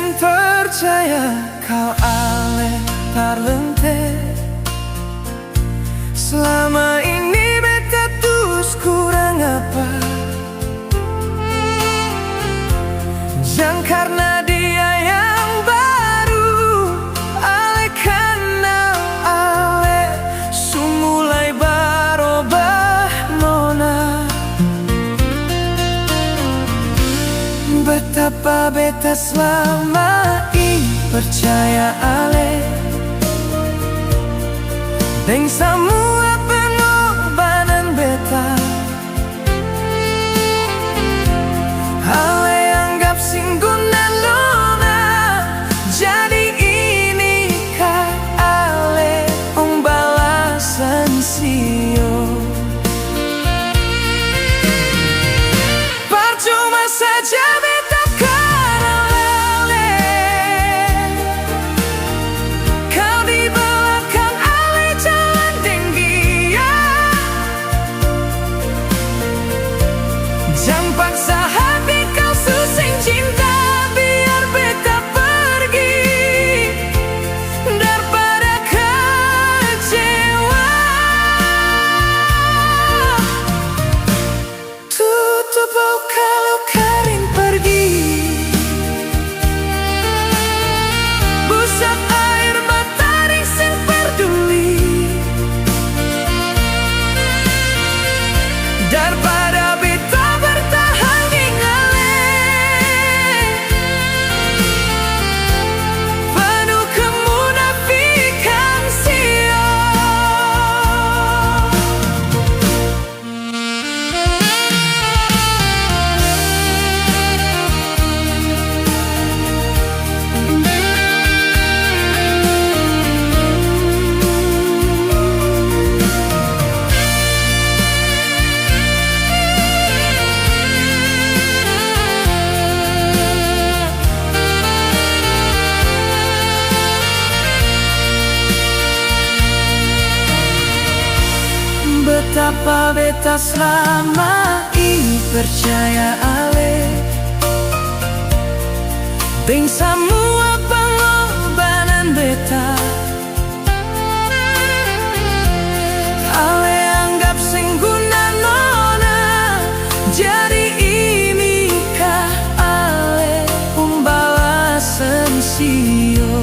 sing percaya kau ale tarlente. Selama ini beta terus kurang apa. Jangan karena dia yang baru ale kenal ale sumulai barobah nona. Betapa beta selama ini percaya ale deng semua pengorbanan beta. Ale anggap singguna nona, jadi inikah ale balasan sio. Percuma saja beta karalele, kau di belakang ale jalan tinggi ya. Jangan paksa hati kau susing cinta, biar beta pergi daripada kecewa. Tutup bau kalau kering pergi, busap air mata rising peduli, daripada beta bertahan di ngale penuh kemunafikan sio. Betapa beta selama ini percaya ale deng semua pengorbanan beta. Ale anggap singguna nona, jadi inikah ale balasan sio.